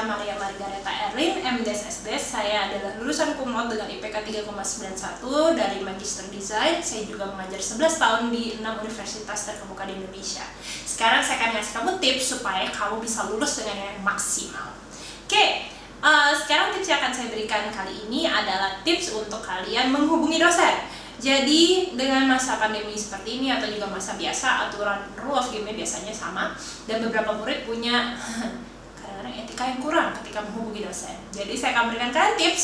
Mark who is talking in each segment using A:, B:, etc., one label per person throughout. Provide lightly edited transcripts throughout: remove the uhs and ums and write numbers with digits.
A: adalah Maria Margareta Erlin, MDes. Saya adalah lulusan cum laude dengan IPK 3,91 dari Magister Desain. Saya juga mengajar 11 tahun di 6 universitas terkemuka di Indonesia. Sekarang saya akan ngasih kamu tips supaya kamu bisa lulus dengan yang maksimal. Oke, sekarang tips yang akan saya berikan kali ini adalah tips untuk kalian menghubungi dosen. Jadi dengan masa pandemi seperti ini atau juga masa biasa, aturan rule of game-nya biasanya sama, dan beberapa murid punya kadang-kadang etika yang kurang ketika menghubungi dosen. Jadi saya akan berikan kalian tips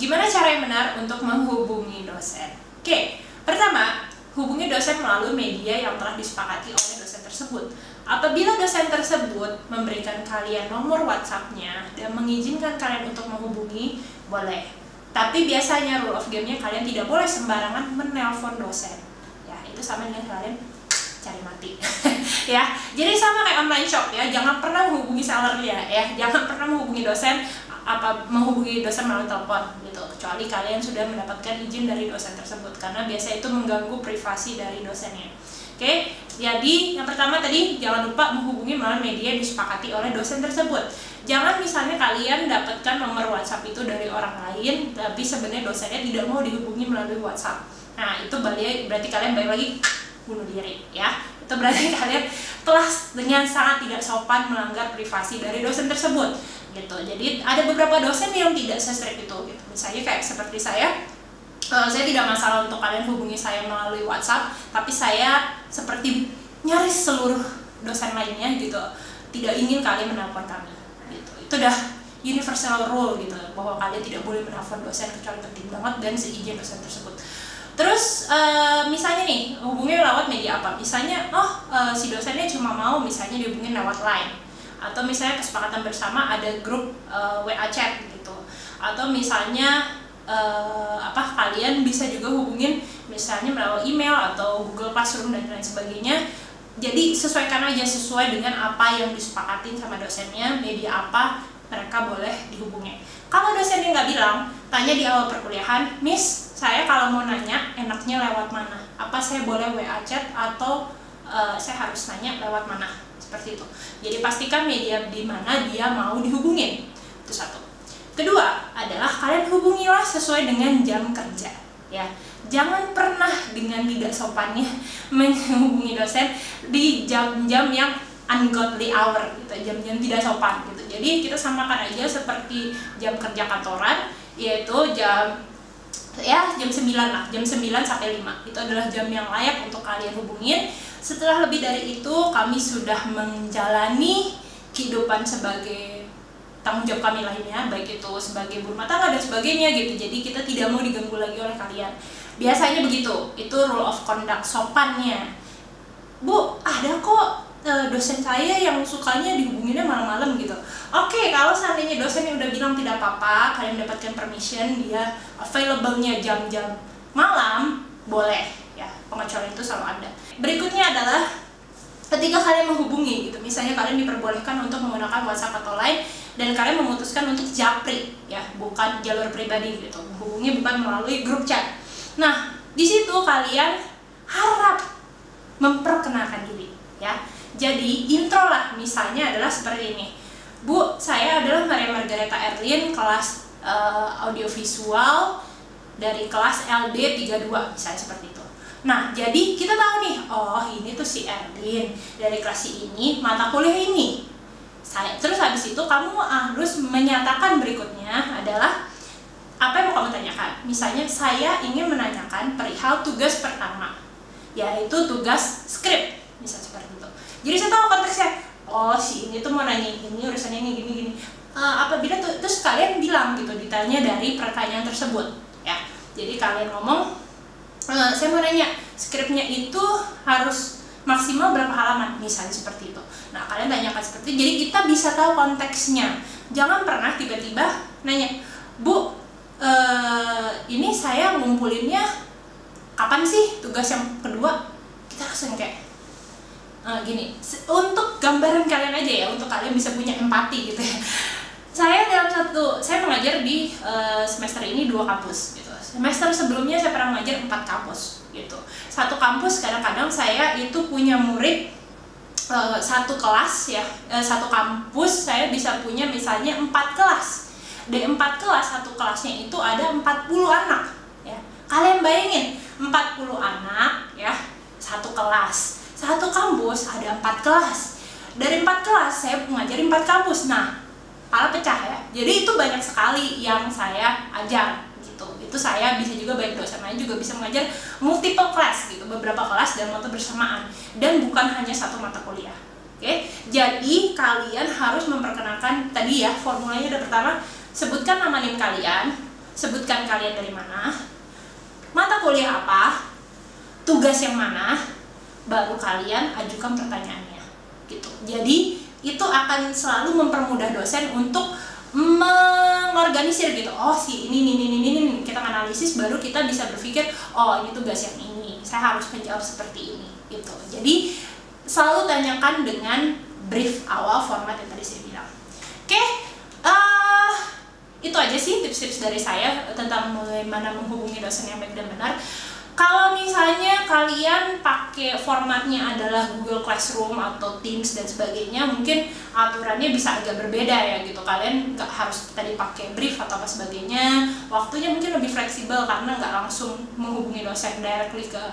A: gimana cara yang benar untuk menghubungi dosen. Oke, pertama, hubungi dosen melalui media yang telah disepakati oleh dosen tersebut. Apabila dosen tersebut memberikan kalian nomor WhatsApp-nya dan mengizinkan kalian untuk menghubungi, boleh. Tapi biasanya rule of game-nya kalian tidak boleh sembarangan menelpon dosen. Ya, itu sama dengan kalian cari mati. Ya, jadi sama kayak online shop ya. Jangan pernah menghubungi sellernya ya. Jangan pernah menghubungi dosen menghubungi dosen melalui telepon gitu. Kecuali kalian sudah mendapatkan izin dari dosen tersebut, karena biasa itu mengganggu privasi dari dosennya. Oke, jadi yang pertama tadi jangan lupa menghubungi melalui media yang disepakati oleh dosen tersebut. Jangan misalnya kalian dapatkan nomor WhatsApp itu dari orang lain, tapi sebenarnya dosennya tidak mau dihubungi melalui WhatsApp. Nah, itu berarti kalian balik lagi bunuh diri ya. Itu berarti kalian telah dengan sangat tidak sopan melanggar privasi dari dosen tersebut gitu. Jadi ada beberapa dosen yang tidak se-strict itu gitu. Misalnya kayak seperti saya tidak masalah untuk kalian hubungi saya melalui WhatsApp, tapi saya seperti nyaris seluruh dosen lainnya gitu, tidak ingin kalian menelpon kami gitu. Itu udah universal rule gitu, bahwa kalian tidak boleh menelpon dosen kecuali penting banget dan seizin dosen tersebut. Terus misalnya nih, hubungi lewat media apa? Misalnya, si dosennya cuma mau misalnya dihubungin lewat Line, atau misalnya kesepakatan bersama ada grup WA chat gitu, atau misalnya kalian bisa juga hubungin misalnya melalui email atau Google Classroom dan lain sebagainya. Jadi sesuaikan aja sesuai dengan apa yang disepakatin sama dosennya, media apa mereka boleh dihubungi. Kalau dosennya nggak bilang, tanya di awal perkuliahan, Miss, saya kalau mau nanya enaknya lewat mana? Apa saya boleh WA chat atau saya harus nanya lewat mana? Seperti itu. Jadi pastikan media di mana dia mau dihubungin. Itu satu. Kedua adalah kalian hubungilah sesuai dengan jam kerja ya. Jangan pernah dengan tidak sopannya menghubungi dosen di jam-jam yang ungodly hour gitu, jam-jam tidak sopan gitu. Jadi kita samakan aja seperti jam kerja kantoran, yaitu jam 9 lah, jam 9 sampai 5. Itu adalah jam yang layak untuk kalian hubungin. Setelah lebih dari itu, kami sudah menjalani kehidupan sebagai tanggung jawab kami lainnya, baik itu sebagai ibu rumah tangga dan sebagainya gitu. Jadi kita tidak mau diganggu lagi oleh kalian. Biasanya begitu, itu rule of conduct sopannya. Bu, ada kok dosen saya yang sukanya dihubunginnya malam-malam gitu. Oke, kalau seandainya dosennya udah bilang tidak apa-apa, kalian mendapatkan permission, dia available-nya jam-jam malam, boleh ya. Pengecualian itu selalu ada. Berikutnya adalah ketika kalian menghubungi gitu, misalnya kalian diperbolehkan untuk menggunakan WhatsApp atau Line dan kalian memutuskan untuk japri ya, bukan jalur pribadi gitu, menghubungi bukan melalui grup chat. Nah, di situ kalian harap memperkenalkan diri ya. Jadi intro lah, misalnya adalah seperti ini. Bu, saya adalah Maria Margareta Erlin, kelas audiovisual dari kelas LD 32, misalnya seperti itu. Nah, jadi kita tahu nih, oh ini tuh si Erlin dari kelas ini, mata kuliah ini. Terus habis itu kamu harus menyatakan berikutnya adalah apa yang mau kamu tanyakan. Misalnya saya ingin menanyakan perihal tugas pertama, yaitu tugas skrip, misalnya seperti itu. Jadi saya tahu konteksnya, oh si ini tuh mau nanya ini, urusannya ini gini-gini. Apabila terus kalian bilang gitu detailnya dari pertanyaan tersebut ya. Jadi kalian ngomong, saya mau nanya, skripnya itu harus maksimal berapa halaman, misalnya seperti itu. Nah, kalian tanyakan seperti itu, jadi kita bisa tahu konteksnya. Jangan pernah tiba-tiba nanya, Bu, ini saya ngumpulinnya kapan sih tugas yang kedua? Kita langsung kayak gini, untuk gambaran kalian aja ya, untuk kalian bisa punya empati gitu ya. Saya mengajar di semester ini 2 kampus gitu. Semester sebelumnya saya pernah mengajar 4 kampus gitu. Satu kampus kadang-kadang saya itu punya murid satu kelas ya, satu kampus saya bisa punya misalnya 4 kelas. Dari 4 kelas, satu kelasnya itu ada 40 anak ya. Kalian bayangin 40 anak ya, satu kelas. Satu kampus ada 4 kelas. Dari 4 kelas saya mengajari 4 kampus. Nah, kepala pecah ya. Jadi itu banyak sekali yang saya ajar gitu. Itu saya bisa juga baik dosen lain juga bisa mengajar multiple class gitu, beberapa kelas dalam waktu bersamaan, dan bukan hanya satu mata kuliah. Oke, jadi kalian harus memperkenalkan tadi ya, formulanya ada pertama, sebutkan nama NIM kalian, sebutkan kalian dari mana, mata kuliah apa, tugas yang mana, baru kalian ajukan pertanyaannya gitu. Jadi itu akan selalu mempermudah dosen untuk mengorganisir gitu. Oh, si ini kita analisis, baru kita bisa berpikir, oh ini tugas yang ini, saya harus menjawab seperti ini gitu. Jadi selalu tanyakan dengan brief awal format yang tadi saya bilang. Oke, itu aja sih tips-tips dari saya tentang bagaimana menghubungi dosen yang baik dan benar. Kalau misalnya kalian pakai formatnya adalah Google Classroom atau Teams dan sebagainya, mungkin aturannya bisa agak berbeda ya gitu. Kalian nggak harus tadi pakai brief atau apa sebagainya. Waktunya mungkin lebih fleksibel karena nggak langsung menghubungi dosen directly ke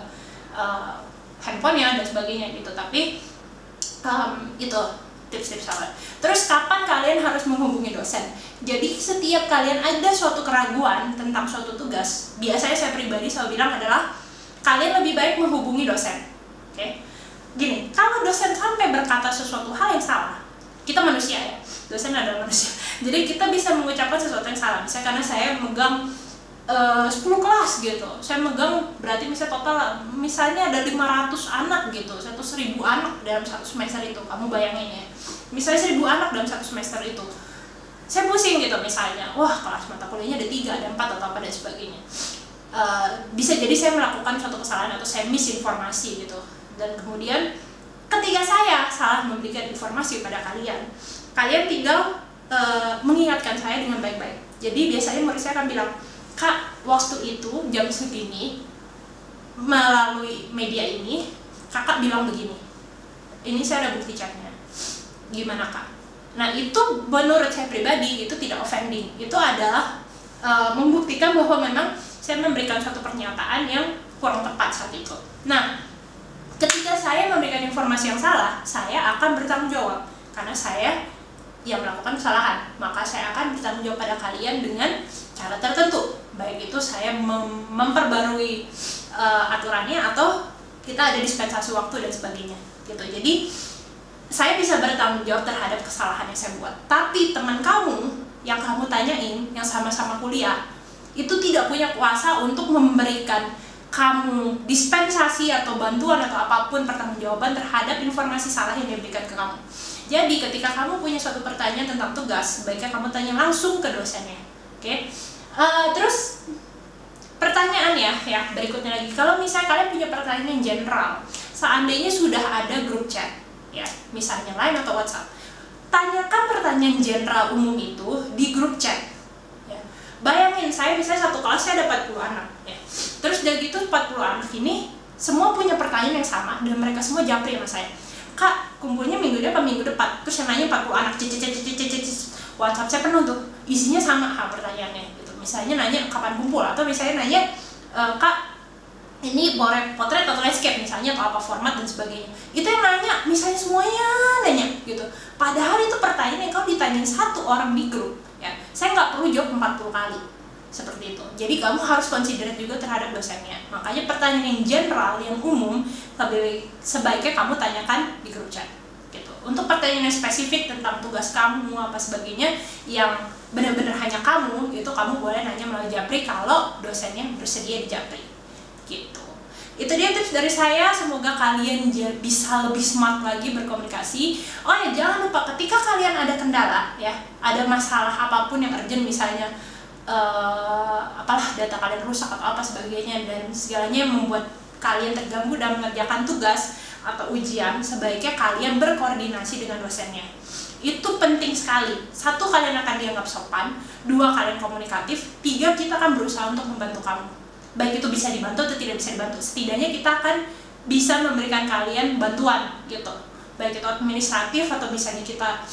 A: handphonenya dan sebagainya gitu. Tapi itu tips-tips awal. Terus kapan kalian harus menghubungi dosen? Jadi setiap kalian ada suatu keraguan tentang suatu tugas, biasanya saya pribadi selalu bilang adalah kalian lebih baik menghubungi dosen. Oke? Gini, kalau dosen sampai berkata sesuatu hal yang salah, kita manusia ya, dosen adalah manusia. Jadi kita bisa mengucapkan sesuatu yang salah. Misalnya karena saya megang 10 kelas gitu, saya megang berarti misalnya total misalnya ada 500 anak gitu, 1.000 anak dalam satu semester itu. Kamu bayangin ya, misalnya 1.000 anak dalam satu semester itu, saya pusing gitu misalnya, wah kelas mata kuliahnya ada 3, ada 4 atau apa dan sebagainya. Bisa jadi saya melakukan suatu kesalahan atau saya misinformasi gitu, dan kemudian ketika saya salah memberikan informasi pada kalian, kalian tinggal mengingatkan saya dengan baik-baik. Jadi biasanya murid saya akan bilang, Kak, waktu itu jam segini melalui media ini kakak bilang begini, ini saya ada bukti chatnya, gimana Kak? Nah itu menurut saya pribadi itu tidak offending, itu adalah membuktikan bahwa memang saya memberikan suatu pernyataan yang kurang tepat saat itu. Nah ketika saya memberikan informasi yang salah, saya akan bertanggung jawab karena saya yang melakukan kesalahan, maka saya akan bertanggung jawab pada kalian dengan cara tertentu, baik itu saya memperbarui aturannya atau kita ada dispensasi waktu dan sebagainya gitu. Jadi saya bisa bertanggung jawab terhadap kesalahan yang saya buat, tapi teman kamu yang kamu tanyain yang sama-sama kuliah itu tidak punya kuasa untuk memberikan kamu dispensasi atau bantuan atau apapun pertanggungjawaban terhadap informasi salah yang diberikan ke kamu. Jadi ketika kamu punya suatu pertanyaan tentang tugas, sebaiknya kamu tanya langsung ke dosennya. Oke? Terus pertanyaan ya berikutnya lagi, kalau misalnya kalian punya pertanyaan yang general, seandainya sudah ada grup chat ya, misalnya Line atau WhatsApp, tanyakan pertanyaan general umum itu di grup chat ya. Bayangin saya misalnya satu kelas saya ada 40 anak ya, terus dari gitu 40 anak ini semua punya pertanyaan yang sama dan mereka semua japri sama saya, Kak kumpulnya minggu depan minggu depan, terus yang nanya 40 anak, WhatsApp saya penuh tuh, isinya sama pertanyaannya gitu. Misalnya nanya kapan kumpul, atau misalnya nanya Kak ini potret atau landscape misalnya, atau apa format dan sebagainya. Itu yang nanya, misalnya semuanya nanya gitu. Padahal itu pertanyaan yang kalau ditanyain satu orang di grup ya, saya nggak perlu jawab 40 kali seperti itu. Jadi kamu harus considerate juga terhadap dosennya. Makanya pertanyaan yang general, yang umum, sebaiknya kamu tanyakan di grup chat gitu. Untuk pertanyaan yang spesifik tentang tugas kamu apa sebagainya yang benar-benar hanya kamu, itu kamu boleh nanya melalui Japri kalau dosennya bersedia di Japri gitu. Itu dia tips dari saya, semoga kalian bisa lebih smart lagi berkomunikasi. Oh ya, jangan lupa ketika kalian ada kendala ya, ada masalah apapun yang urgent, misalnya apalah data kalian rusak atau apa sebagainya, dan segalanya yang membuat kalian terganggu dalam mengerjakan tugas atau ujian, sebaiknya kalian berkoordinasi dengan dosennya. Itu penting sekali. 1, kalian akan dianggap sopan. 2, kalian komunikatif. 3, kita akan berusaha untuk membantu kamu. Baik itu bisa dibantu atau tidak bisa dibantu, setidaknya kita akan bisa memberikan kalian bantuan gitu. baik itu administratif atau misalnya kita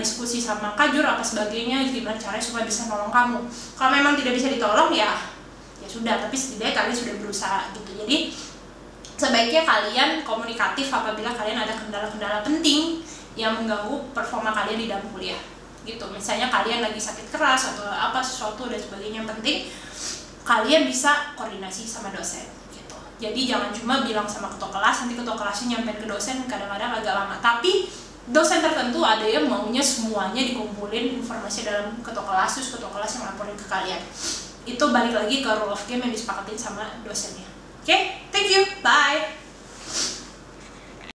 A: diskusi sama kajur apa sebagainya, gimana caranya supaya bisa nolong kamu. Kalau memang tidak bisa ditolong ya sudah, tapi setidaknya kalian sudah berusaha gitu. Jadi sebaiknya kalian komunikatif apabila kalian ada kendala-kendala penting yang mengganggu performa kalian di dalam kuliah gitu. Misalnya kalian lagi sakit keras atau apa sesuatu dan sebagainya yang penting, kalian bisa koordinasi sama dosen gitu. Jadi jangan cuma bilang sama ketua kelas, nanti ketua kelasnya nyampein ke dosen kadang-kadang agak lama. Tapi dosen tertentu ada yang maunya semuanya dikumpulin informasi dalam ketua kelas, terus ketua kelas yang laporin ke kalian. Itu balik lagi ke rule of game yang disepakatin sama dosennya. Oke, thank you, bye.